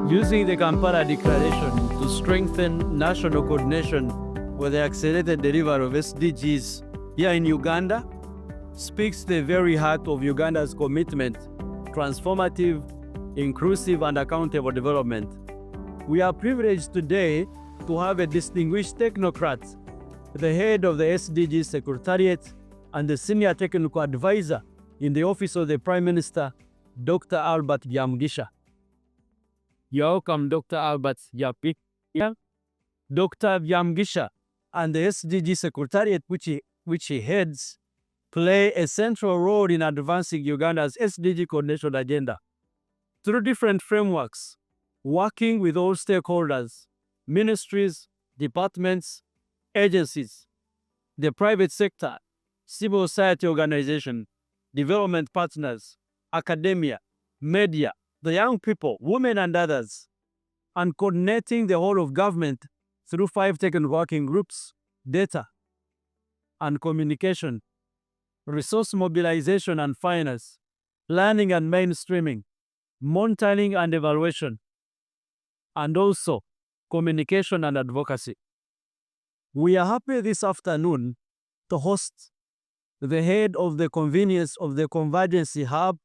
using the Kampala Declaration to strengthen national coordination for the accelerated delivery of SDGs here in Uganda, speaks the very heart of Uganda's commitment, transformative, inclusive, and accountable development. We are privileged today to have a distinguished technocrat, the head of the SDG Secretariat and the senior technical advisor in the office of the Prime Minister, Dr. Albert Byamugisha. You're welcome, Dr. Albert Yapik. Dr. Byamugisha and the SDG Secretariat, which he heads, play a central role in advancing Uganda's SDG coordination agenda through different frameworks, working with all stakeholders, ministries, departments, agencies, the private sector, civil society organization, development partners, academia, media, the young people, women and others, and coordinating the whole of government through 5 technical working groups, data and communication, resource mobilization and finance, planning and mainstreaming, monitoring and evaluation, and also communication and advocacy. We are happy this afternoon to host the head of the convenience of the Convergency Hub,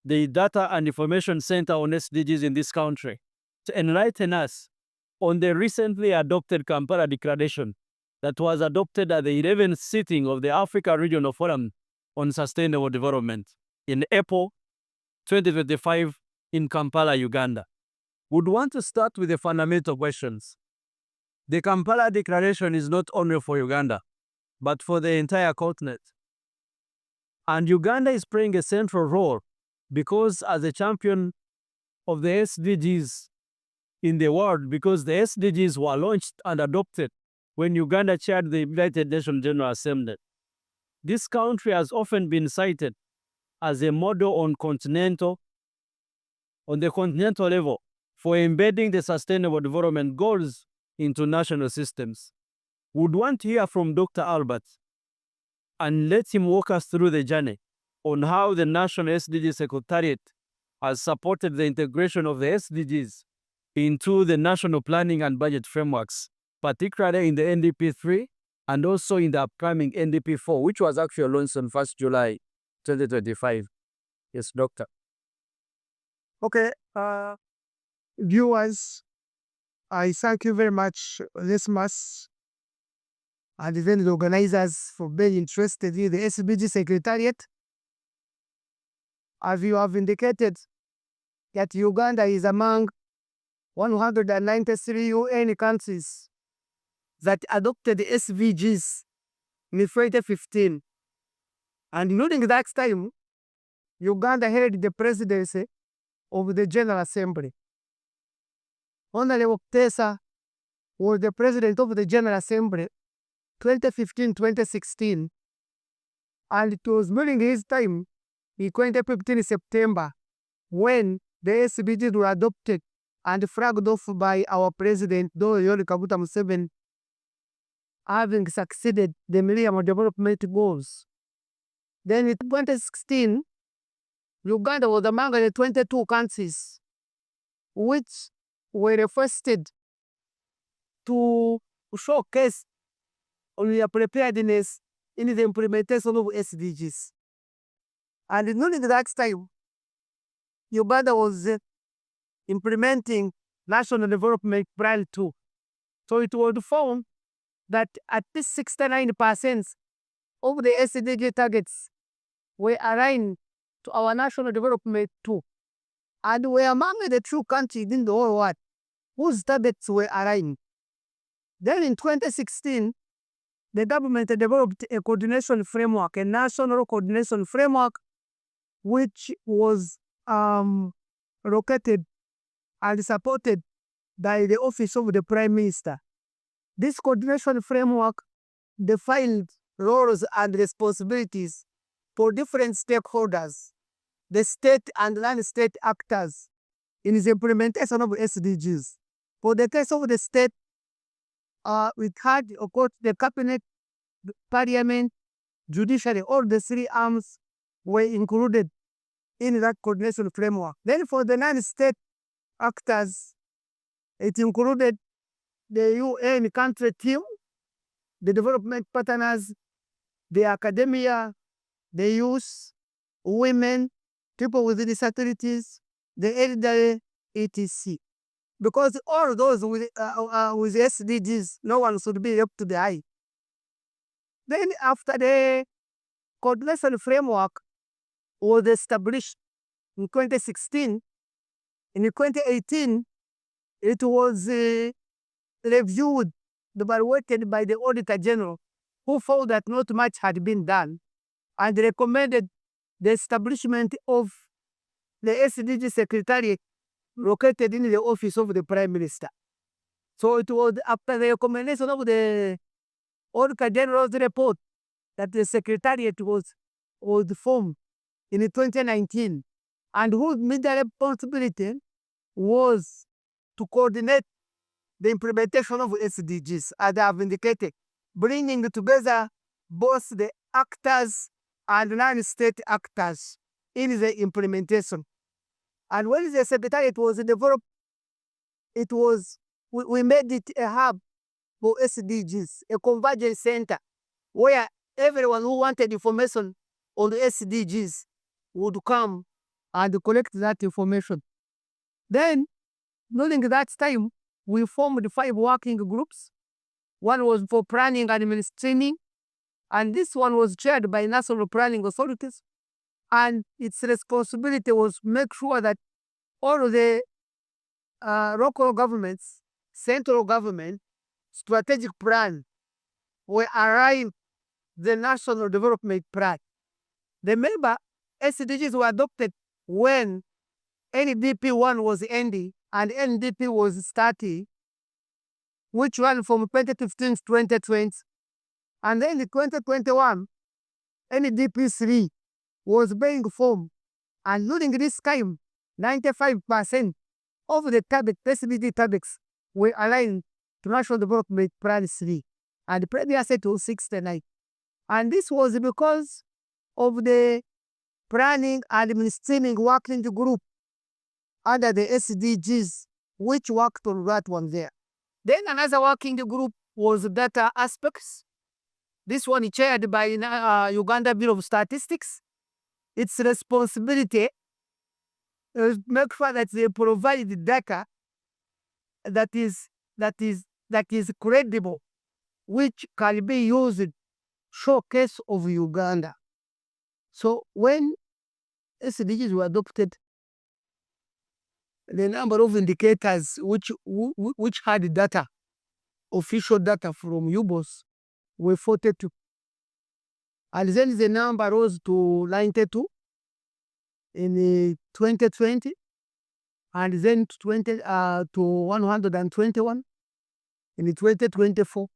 the Data and Information Center on SDGs in this country, to enlighten us on the recently adopted Kampala Declaration that was adopted at the 11th sitting of the Africa Regional Forum on Sustainable Development in April 2025 in Kampala, Uganda. Would want to start with the fundamental questions. The Kampala Declaration is not only for Uganda, but for the entire continent. And Uganda is playing a central role because as a champion of the SDGs in the world, because the SDGs were launched and adopted when Uganda chaired the United Nations General Assembly. This country has often been cited as a model on the continental level for embedding the Sustainable Development Goals into national systems. Would want to hear from Dr. Albert and let him walk us through the journey on how the National SDG Secretariat has supported the integration of the SDGs into the national planning and budget frameworks, particularly in the NDP III and also in the upcoming NDP IV, which was actually launched on 1st July 2025. Yes, Doctor. Okay, viewers, I thank you very much, Onesmus, and then the organizers for being interested in the SDG Secretariat. As you have indicated, that Uganda is among 193 UN countries that adopted the SDGs in 2015. And during that time, Uganda held the presidency of the General Assembly. Honorable Tessa was the president of the General Assembly 2015-2016, and it was during his time in 2015 September when the SDGs were adopted and flagged off by our president, Yoweri Kaguta Museveni, having succeeded the Millennium Development Goals. Then in 2016, Uganda was among the 22 countries which were requested to showcase on their preparedness in the implementation of SDGs. And during that time, Uganda was implementing National Development Plan 2. So it was found that at least 69% of the SDG targets were aligned to our National Development 2. And we are among the 2 countries in the whole world whose targets were aligned. Then in 2016, the government developed a coordination framework, a national coordination framework, which was located and supported by the Office of the Prime Minister. This coordination framework defined roles and responsibilities for different stakeholders, the state and non-state actors, in the implementation of SDGs. For the case of the state, we had, of course, the cabinet, the parliament, judiciary, all the 3 arms were included in that coordination framework. Then for the non-state actors. It included the UN country team, the development partners, the academia, the youth, women, people with disabilities, the elderly, etc. Because all those with SDGs, no one should be left to the eye. Then after the coordination framework was established in 2016, in 2018, it was reviewed, evaluated by the Auditor General, who found that not much had been done and recommended the establishment of the SDG Secretariat located in the office of the Prime Minister. So it was after the recommendation of the Auditor General's report that the Secretariat was formed in 2019, and whose major responsibility was to coordinate the implementation of SDGs, as I have indicated, bringing together both the actors and non-state actors in the implementation. And when the Secretariat was developed, we made it a hub for SDGs, a convergence center, where everyone who wanted information on the SDGs would come and collect that information. Then, during that time, we formed 5 working groups. One was for planning and administering, and this one was chaired by national planning authorities, and its responsibility was to make sure that all of the local governments, central government, strategic plan were aligned the national development plan. Remember, SDGs were adopted when NDP I was ending and NDP was starting, which ran from 2015 to 2020. And then in 2021, NDP III was being formed. And during this time, 95% of the SDG targets were aligned to National Development Plan 3. And the previous set was 69. And this was because of the planning and administering working group under the SDGs, which worked on that one there. Then another working group was data aspects. This one is chaired by Uganda Bureau of Statistics. Its responsibility is make sure that they provide data that is credible, which can be used showcase of Uganda. So when SDGs were adopted, the number of indicators which had data, official data from UBOS, were 42. And then the number rose to 92 in 2020, and then to 121 in 2024,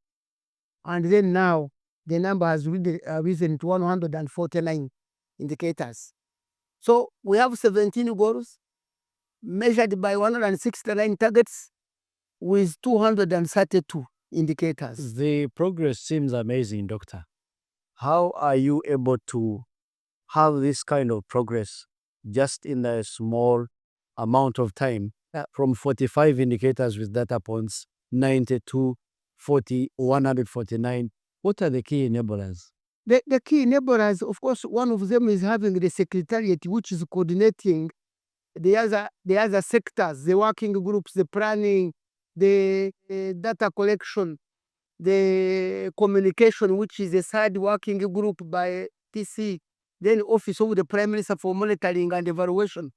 and then now the number has risen to 149 indicators. So we have 17 goals measured by 169 targets with 232 indicators. The progress seems amazing, Doctor. How are you able to have this kind of progress just in a small amount of time, from 45 indicators with data points, 92, 40, 149? What are the key enablers? The key enablers, of course, one of them is having the Secretariat, which is coordinating the other sectors, the working groups, the planning, the data collection, the communication, which is a third working group by TC, then Office of the Prime Minister for Monitoring and Evaluation,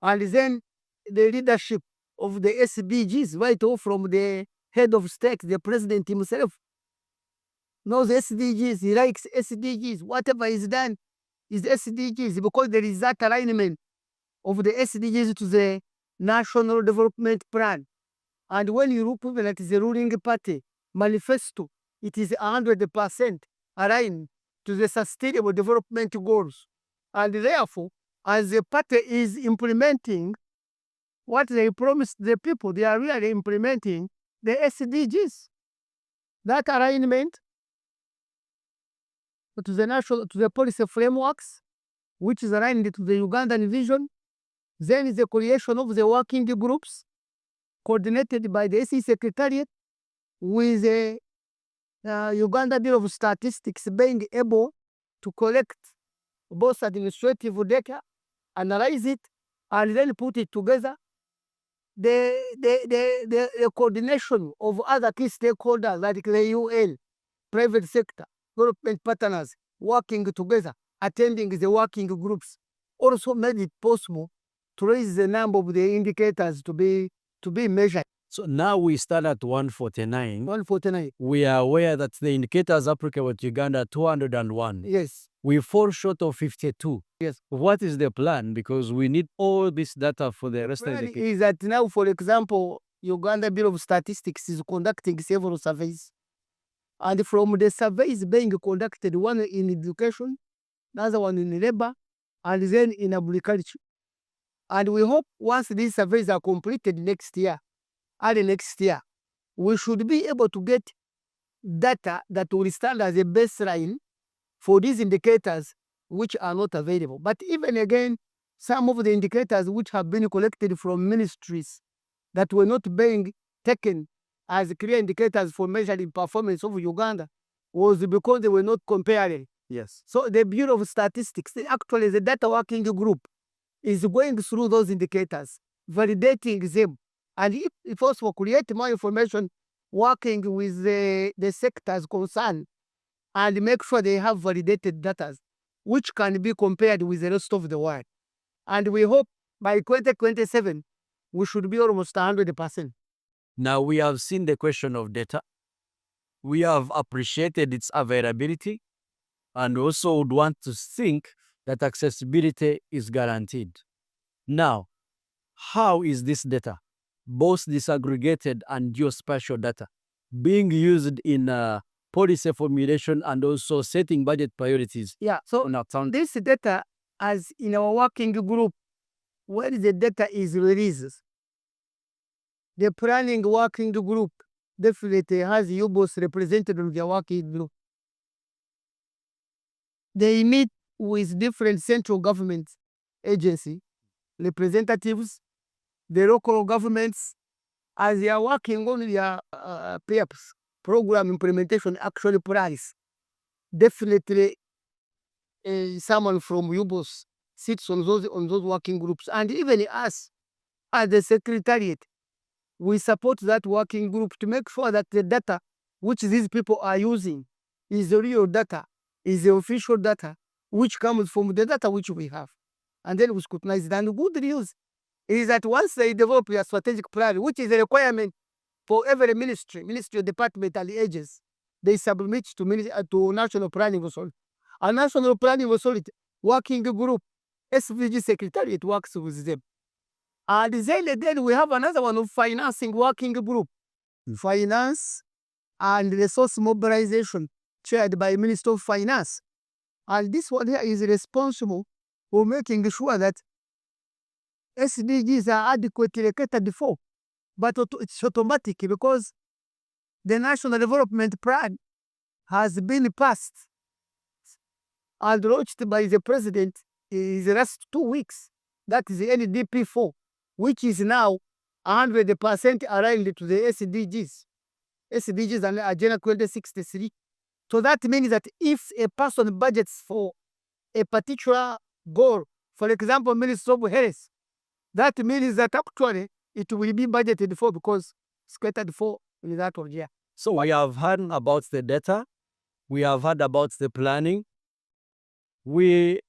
and then the leadership of the SDGs, right off from the head of state, the president himself knows SDGs, he likes SDGs, whatever is done is SDGs, because there is that alignment of the SDGs to the National Development Plan. And when you look at the ruling party manifesto, it is 100% aligned to the Sustainable Development Goals. And therefore, as the party is implementing what they promised the people, they are really implementing the SDGs. That alignment to the policy frameworks, which is aligned to the Ugandan vision, Then the creation of the working groups coordinated by the SDG Secretariat with the Uganda Bureau of Statistics being able to collect both administrative data, analyze it, and then put it together. The coordination of other key stakeholders like the UN, private sector, development partners working together, attending the working groups, also made it possible to raise the number of the indicators to be measured. So now we stand at 149. 149. We are aware that the indicators applicable to Uganda are 201. Yes. We fall short of 52. Yes. What is the plan? Because we need all this data for the rest of the case. Is that now, for example, Uganda Bureau of Statistics is conducting several surveys. And from the surveys being conducted, one in education, another one in labor, and then in agriculture. And we hope once these surveys are completed next year, we should be able to get data that will stand as a baseline for these indicators which are not available. But even again, some of the indicators which have been collected from ministries that were not being taken as clear indicators for measuring performance of Uganda was because they were not comparing. Yes. So the Bureau of Statistics, actually the data working group, is going through those indicators, validating them, and if also create more information, working with the sectors concerned, and make sure they have validated data, which can be compared with the rest of the world. And we hope by 2027, we should be almost 100%. Now we have seen the question of data. We have appreciated its availability and also would want to think that accessibility is guaranteed. Now, how is this data, both disaggregated and geospatial data, being used in policy formulation and also setting budget priorities? Yeah, so this data, as in our working group, when the data is released, the planning working group definitely has UBOS represented in their working group. They meet with different central government agency representatives, the local governments, as they are working on their PEPs, program implementation actually plans. Definitely someone from UBOS sits on those working groups. And even us, as the Secretariat, we support that working group to make sure that the data which these people are using is the real data, is the official data, which comes from the data which we have. And then we scrutinize it. And the good news is that once they develop a strategic plan, which is a requirement for every ministry, department, and agency, they submit to National Planning Authority. A National Planning Authority working group, SDG Secretariat, works with them. And then we have another one of financing working group, finance and resource mobilization, chaired by Minister of Finance. And this one here is responsible for making sure that SDGs are adequately catered for. But it's automatic because the National Development Plan has been passed and launched by the President in the last 2 weeks. That is the NDP IV, which is now 100% aligned to the SDGs. SDGs and Agenda 2063. So that means that if a person budgets for a particular goal, for example, Minister of Health, that means that actually it will be budgeted for because it's catered for in that year. So we have heard about the data, we have heard about the planning. We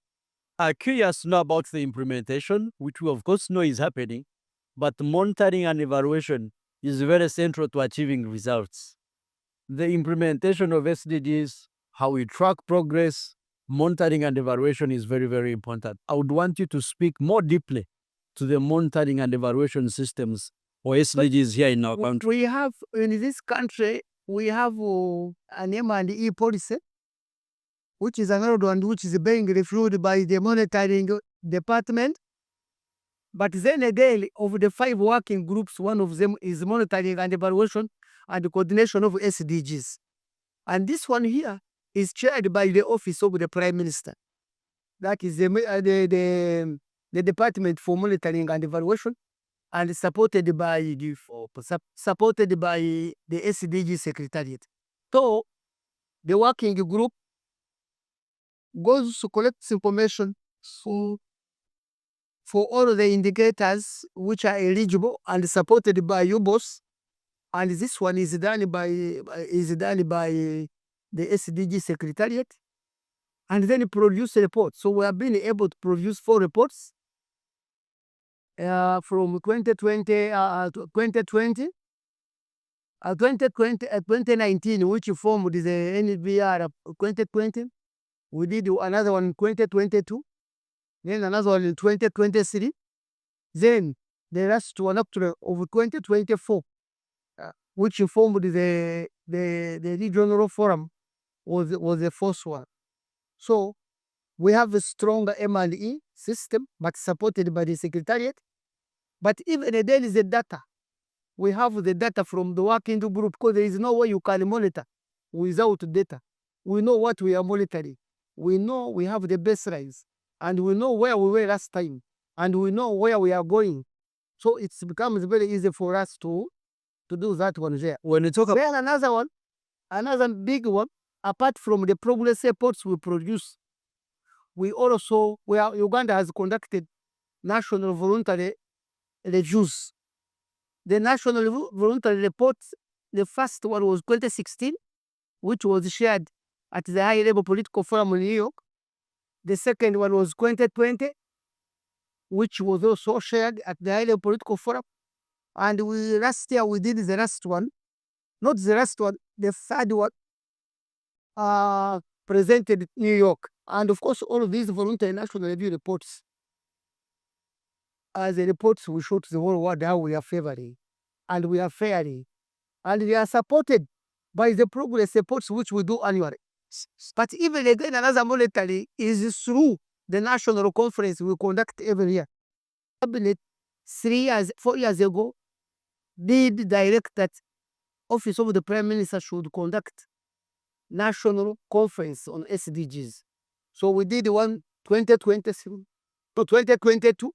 are curious to know about the implementation, which we of course know is happening, but monitoring and evaluation is very central to achieving results. The implementation of SDGs, how we track progress, monitoring and evaluation is very, very important. I would want you to speak more deeply to the monitoring and evaluation systems or SDGs here in our country. We have, in this country, we have an M&E policy, which is another one which is being reviewed by the monitoring department. But then again, of the 5 working groups, one of them is monitoring and evaluation and the coordination of SDGs. And this one here is chaired by the office of the Prime Minister. That is the the Department for Monitoring and Evaluation, and supported by the SDG Secretariat. So the working group goes to collect information for all the indicators which are eligible and supported by UBOS, and this one is done by the SDG Secretariat, and then produce a report. So we have been able to produce 4 reports from 2020, 2019, which formed the NBR 2020. We did another one in 2022, then another one in 2023, then the last one up to over 2024, which formed the regional forum, was the first one. So we have a strong M&E system, but supported by the Secretariat. But even there is the data. We have the data from the working group, because there is no way you can monitor without data. We know what we are monitoring. We know we have the baselines, and we know where we were last time, and we know where we are going. So it becomes very easy for us to do that one there. When you talk about Then another one, another big one, apart from the progress reports we produce, we also, Uganda has conducted national voluntary reviews. The national voluntary report, the first one was 2016, which was shared at the high level political forum in New York. The second one was 2020, which was also shared at the high level political forum. And last year we did the last one, not the last one, the third one, presented in New York. And of course, all of these voluntary national review reports, as the reports we show to the whole world how we are favoring, and we are fairing, and they are supported by the progress reports which we do annually. But even again, another monitoring is through the national conference we conduct every year. Cabinet 4 years ago did direct that Office of the Prime Minister should conduct national conference on SDGs. So we did one 2023, 2022,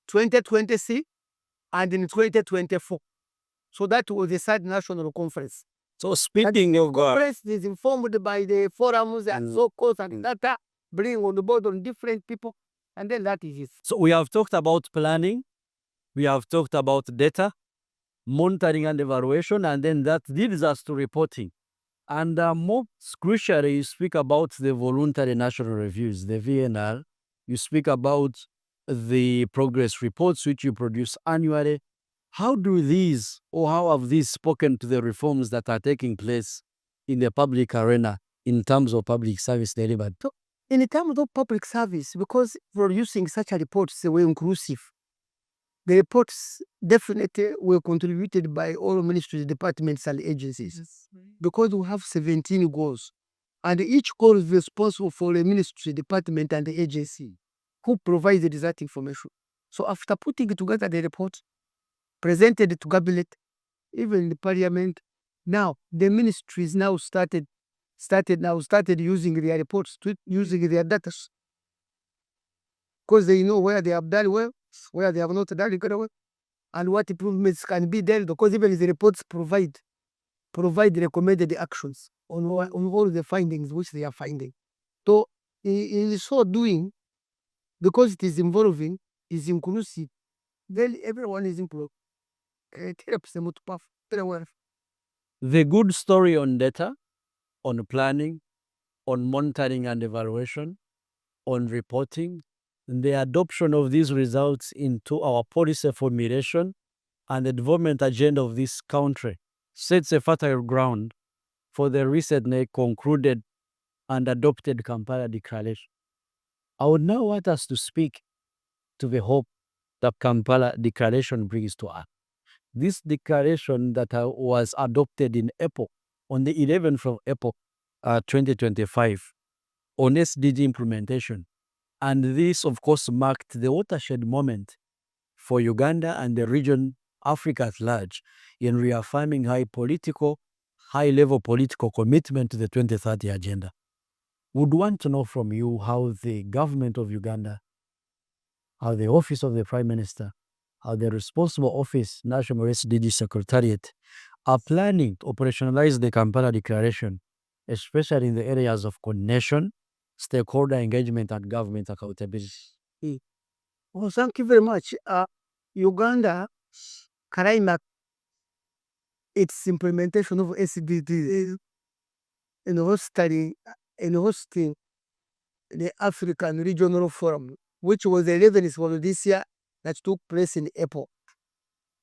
2023, and in 2024. So that was the third national conference. so speaking of Conference is informed by the forums and so-called and data, bring on the board on different people, and then that is it. so we have talked about planning, we have talked about data, monitoring and evaluation, and then that leads us to reporting. And most crucially, you speak about the voluntary national reviews, the VNR. You speak about the progress reports which you produce annually. How do these, or how have these spoken to the reforms that are taking place in the public arena in terms of public service delivered? So, in terms of public service, because producing such a reports were inclusive, the reports definitely were contributed by all ministries, departments, and agencies. Yes. Because we have 17 goals, and each goal is responsible for a ministry, department, and the agency who provided that information. So after putting together the report, presented to cabinet, even the parliament, now the ministries now started using their reports, using their data, because they know where they have done well, where they have not done well, and what improvements can be done, because even the reports provide recommended actions on all the findings which they are finding. So in so doing, because it is involving, is inclusive, then everyone is improved. It helps them to perform very well. The good story on data, on planning, on monitoring and evaluation, on reporting, the adoption of these results into our policy formulation and the development agenda of this country sets a fertile ground for the recently concluded and adopted Kampala Declaration. I would now want us to speak to the hope that Kampala Declaration brings to us. This declaration that was adopted in April, on the 11th of April 2025, on SDG implementation. And this, of course, marked the watershed moment for Uganda and the region, Africa at large, in reaffirming high-level political commitment to the 2030 agenda. Would want to know from you how the government of Uganda how the Office of the Prime Minister, how the responsible office, National SDG Secretariat, are planning to operationalize the Kampala Declaration, especially in the areas of coordination, stakeholder engagement, and government accountability. Oh, thank you very much. Uganda climax its implementation of SDGs in hosting the African Regional Forum, which was the 11th one this year that took place in April.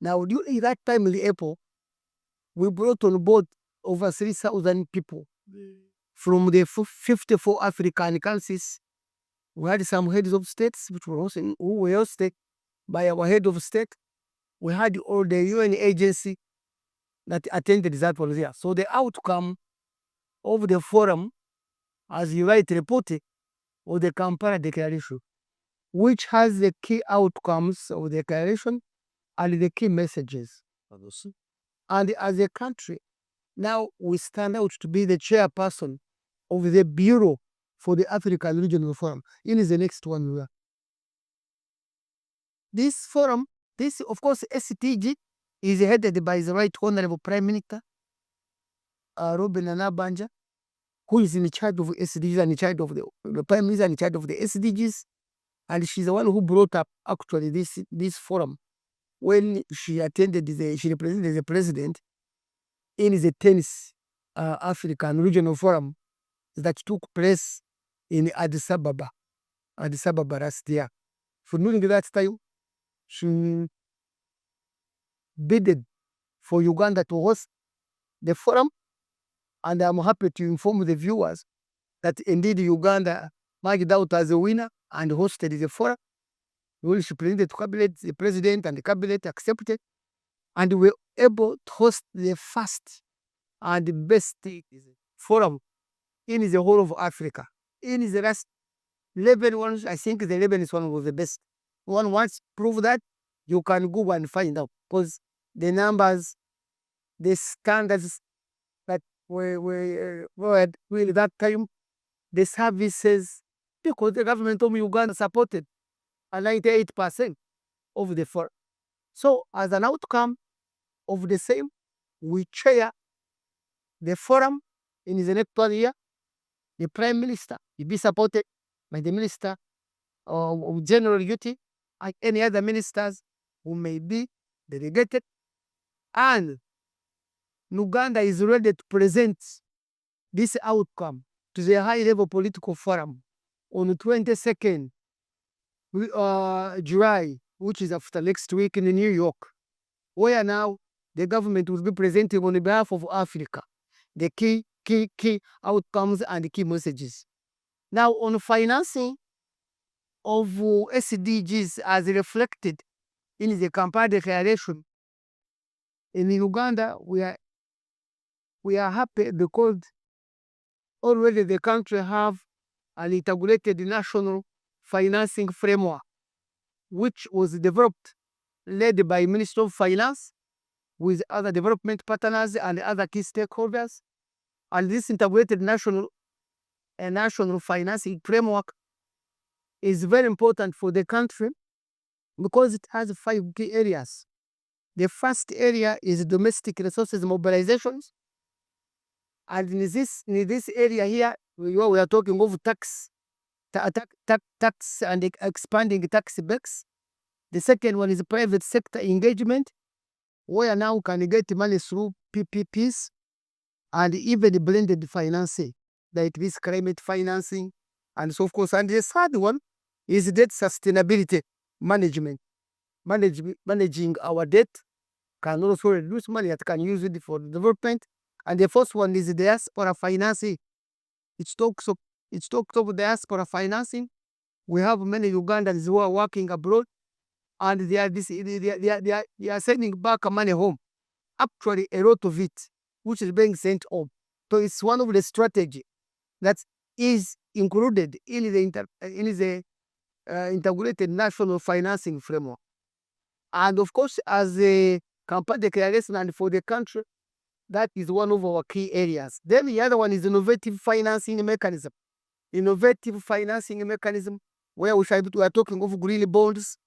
Now, during that time in April, we brought on board over 3,000 people from the 54 African countries. We had some heads of states which were hosted, who were hosted by our head of state. We had all the UN agency that attended that was here. So the outcome of the forum, as you rightly reported, was the Kampala Declaration, which has the key outcomes of the declaration and the key messages. And as a country, now we stand out to be the chairperson of the Bureau for the African Regional Forum. In the next one year. This forum, this of course SDG, is headed by the Right Honorable Prime Minister Robin Anabanja, who is in charge of SDGs and in charge of the Prime Minister in charge of the SDGs, and she's the one who brought up actually this forum when she represented the president in the 10th African Regional Forum that took place in Addis Ababa last year. So during that time, she bidded for Uganda to host the forum, and I'm happy to inform the viewers that indeed Uganda marked out as a winner and hosted the forum. When she presented to cabinet, the president and the cabinet accepted, and we were able to host the first and the best forum in the whole of Africa. In the last 11 ones, I think the 11th one was the best. One wants prove that, you can go and find out, because the numbers, the standards that were at really that time, the services, because the government of Uganda supported 98% of the forum. So as an outcome of the same, we chair the forum in the next 1 year. The Prime Minister will be supported by the Minister of General Duty and any other ministers who may be delegated. And Uganda is ready to present this outcome to the high-level political forum on the 22nd July, which is after next week in New York, where now the government will be presenting on behalf of Africa the key outcomes and the key messages. Now, on financing of SDGs as reflected in the Kampala Declaration, in Uganda, we are happy because already the country have an integrated national financing framework, which was developed, led by Minister of Finance, with other development partners and other key stakeholders. And this integrated national financing framework is very important for the country because it has 5 key areas. The first area is domestic resources mobilizations. And in this area here, we are talking of tax and expanding tax base. The second one is private sector engagement, where now we can get money through PPPs and even blended financing, like this climate financing, and so of course. And the third one is debt sustainability management, managing our debt can also reduce money that can use it for development. And the first one is diaspora financing. It talks of diaspora financing. We have many Ugandans who are working abroad, and they are sending back money home. Actually, a lot of it, which is being sent home. So it's one of the strategy that is included in the integrated national financing framework. And of course, as a Kampala Declaration and for the country, that is one of our key areas. Then the other one is innovative financing mechanism. Innovative financing mechanism where we are talking of green bonds,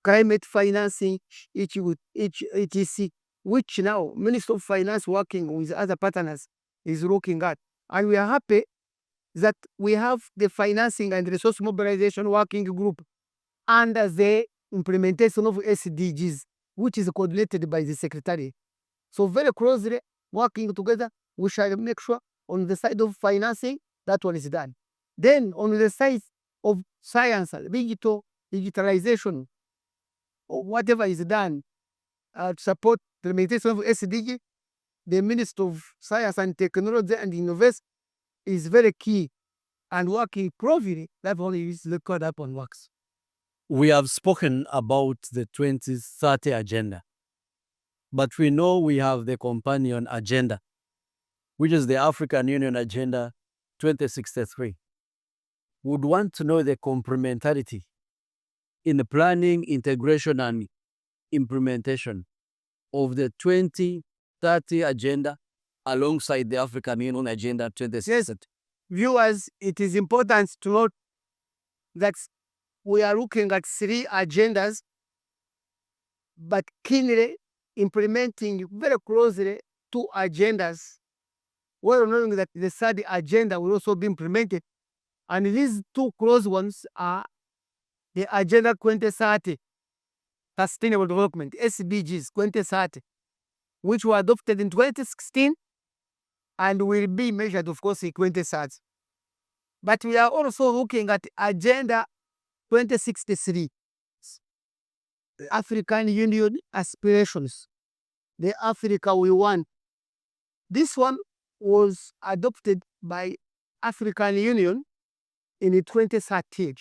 climate financing, etc., which now Minister of Finance working with other partners is looking at. And we are happy that we have the financing and resource mobilization working group under the implementation of SDGs, which is coordinated by the Secretariat. So very closely working together, we shall make sure on the side of financing, that one is done. Then on the side of science, digitalization, or whatever is done to support the implementation of SDG, the Minister of Science and Technology and Innovation is very key and working properly. That one is looked up on works. We have spoken about the 2030 agenda, but we know we have the companion agenda, which is the African Union Agenda 2063. Would want to know the complementarity in the planning, integration, and implementation of the 2030 agenda alongside the African Union Agenda 2060. Yes, viewers, it is important to note that we are looking at 3 agendas, but keenly implementing very closely 2 agendas, well knowing that the 3rd agenda will also be implemented. And these 2 close ones are the Agenda 2030, Sustainable Development, SDGs 2030, which were adopted in 2016 and will be measured, of course, in 2030. But we are also looking at Agenda 2063, the African Union aspirations, the Africa we want. This one was adopted by African Union in 2013.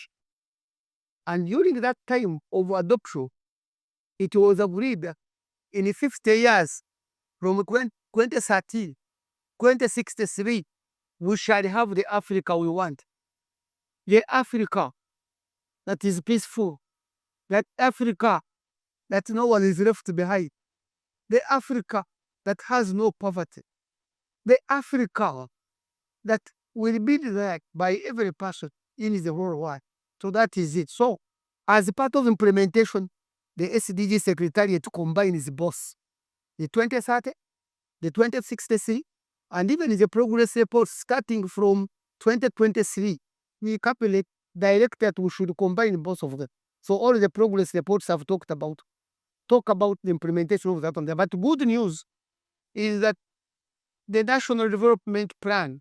And during that time of adoption, it was agreed that in 50 years from 2013, 2063, we shall have the Africa we want. The Africa that is peaceful, that Africa that no one is left behind, the Africa that has no poverty, the Africa that will be desired by every person in the whole world. So that is it. So as part of implementation, the SDG Secretariat combines both the 2030, the 2063, and even the progress report starting from 2023. We calculate direct that we should combine both of them. So all the progress reports I've talk about the implementation of that on there. But good news is that the National Development Plan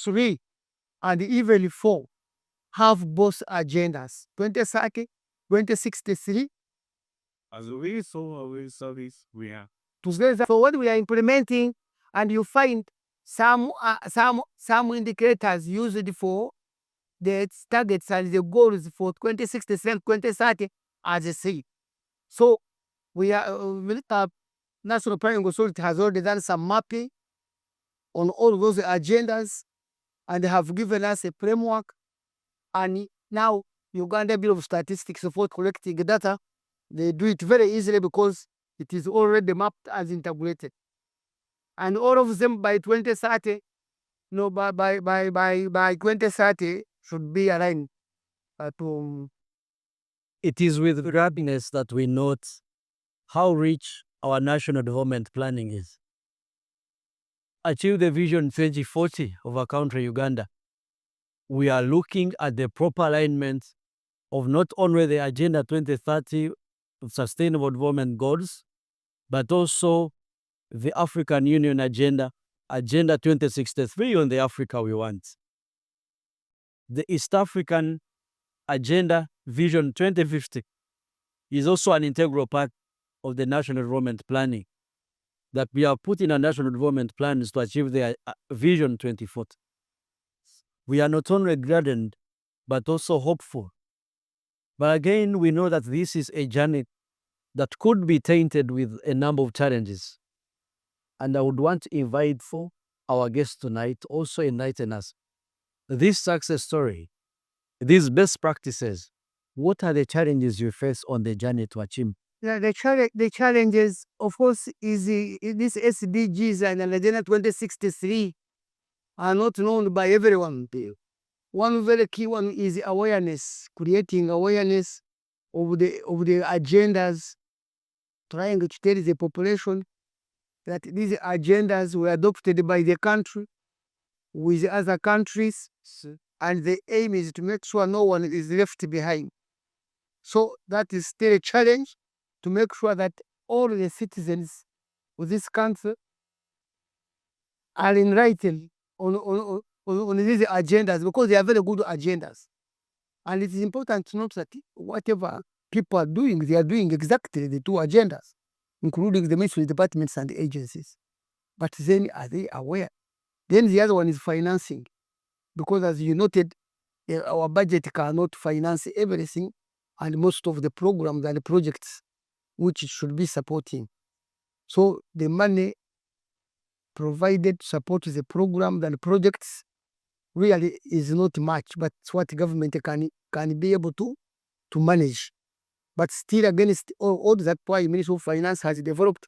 3 and even 4 have both agendas, 2030, 2063. As we saw our service, we are Together. So when we are implementing, and you find some indicators used for the targets and the goals for 2067, 2030 are the same. So we are National Planning Authority has already done some mapping on all those agendas and have given us a framework. And now Uganda Bureau of Statistics for collecting data, they do it very easily because it is already mapped as integrated. And all of them by 2030, no, by 2030 should be aligned to. It is with gladness that we note how rich our national development planning is. Achieve the Vision 2040 of our country, Uganda. We are looking at the proper alignment of not only the Agenda 2030 of Sustainable Development Goals, but also the African Union Agenda, Agenda 2063 on the Africa we want. The East African Agenda Vision 2050 is also an integral part of the national development planning that we are putting our national development plans to achieve the Vision 2040. We are not only gladdened, but also hopeful. But again, we know that this is a journey that could be tainted with a number of challenges. And I would want to invite for our guests tonight also enlighten us. This success story, these best practices, what are the challenges you face on the journey to achieve? Yeah, the challenges, of course, is these SDGs and Agenda 2063 are not known by everyone. One very key one is awareness, creating awareness of the agendas, trying to tell the population that these agendas were adopted by the country with other countries, and the aim is to make sure no one is left behind. So that is still a challenge to make sure that all the citizens of this country are enlightened on these agendas, because they are very good agendas. And it is important to note that whatever people are doing, they are doing exactly the two agendas, including the ministry departments and agencies. But then are they aware? Then the other one is financing, because as you noted, our budget cannot finance everything and most of the programs and projects which it should be supporting. So the money provided to support the programs and projects really is not much, but it's what government can be able to manage. But still against all that, why Ministry of Finance has developed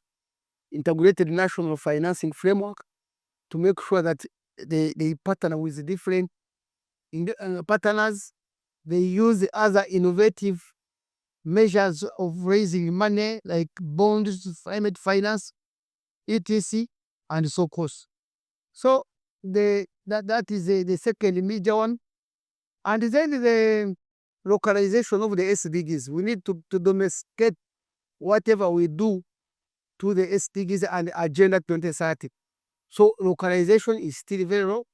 integrated national financing framework to make sure that they partner with the different partners. They use other innovative measures of raising money like bonds, climate finance, etc., and so forth. So that is the second major one. And then the localization of the SDGs. We need to domesticate whatever we do to the SDGs and Agenda 2030. So localization is still very low.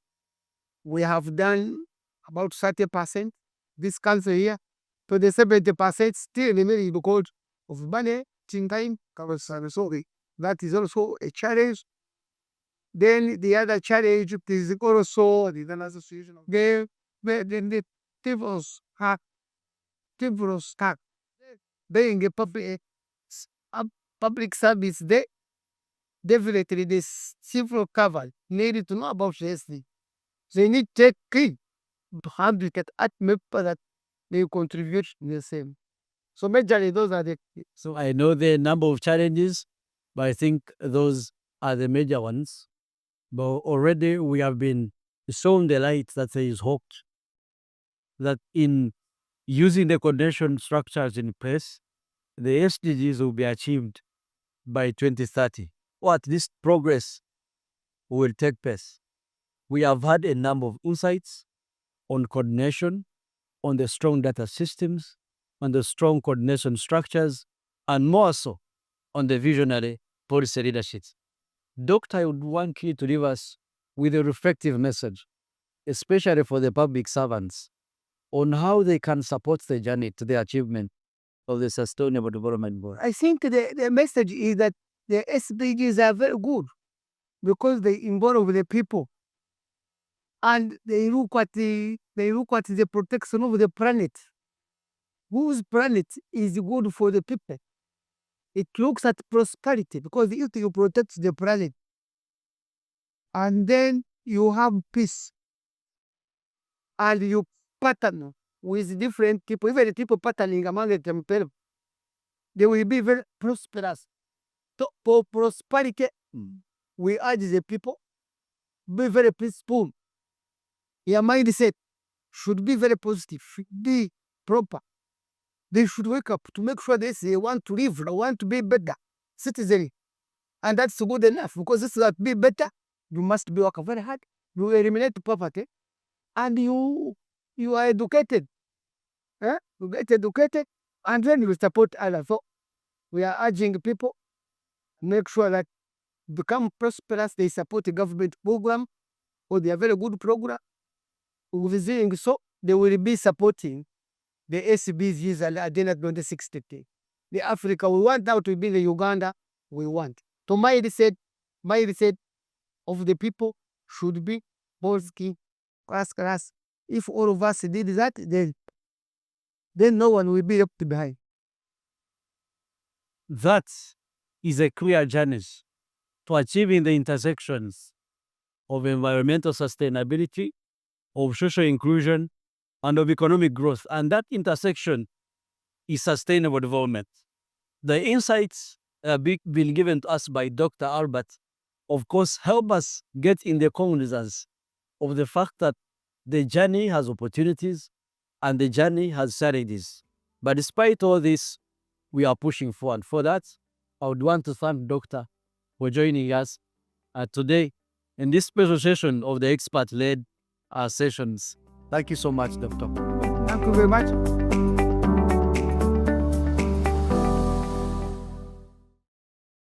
We have done about 30%. This country here, to the 70% still remaining because of money, time, so that is also a challenge. Then the other challenge is also the divorce tax. Being a public service, they definitely the civil cover need to know about the SD. They need to take key to handle it at member that they contribute the same. So majorly those are the key. So I know the number of challenges, but I think those are the major ones. But already we have been shown the light that there is hope, that in using the coordination structures in place, the SDGs will be achieved by 2030, or at least progress will take place. We have had a number of insights on coordination, on the strong data systems, on the strong coordination structures, and more so on the visionary policy leadership. Doctor, I would want you to leave us with a reflective message, especially for the public servants, on how they can support the journey to the achievement of the Sustainable Development Goals. I think the message is that the SDGs are very good because they involve the people and they look at the protection of the planet. Whose planet is good for the people? It looks at prosperity, because if you protect the planet and then you have peace and you partner with different people, even the people partnering among themselves, they will be very prosperous. So for prosperity, we urge the people be very peaceful. Your mindset should be very positive, should be proper. They should wake up to make sure they want to live, they want to be better citizen. And that's good enough, because this is to be better, you must be working very hard, you eliminate poverty, and you are educated. You get educated, and then you support others. So we are urging people, make sure that become prosperous, they support the government program, or they are very good program. With doing so, they will be supporting the SDGs and Agenda 2060. The Africa we want now to be the Uganda we want. So my research of the people should be Polski, class. If all of us did that, then no one will be left behind. That is a clear journey to achieving the intersections of environmental sustainability, of social inclusion, and of economic growth. And that intersection is sustainable development. The insights been given to us by Dr. Albert, of course, help us get in the cognizance of the fact that the journey has opportunities and the journey has challenges. But despite all this, we are pushing forward. For that, I would want to thank Doctor for joining us today in this special session of the expert-led sessions. Thank you so much, Doctor. Thank you very much.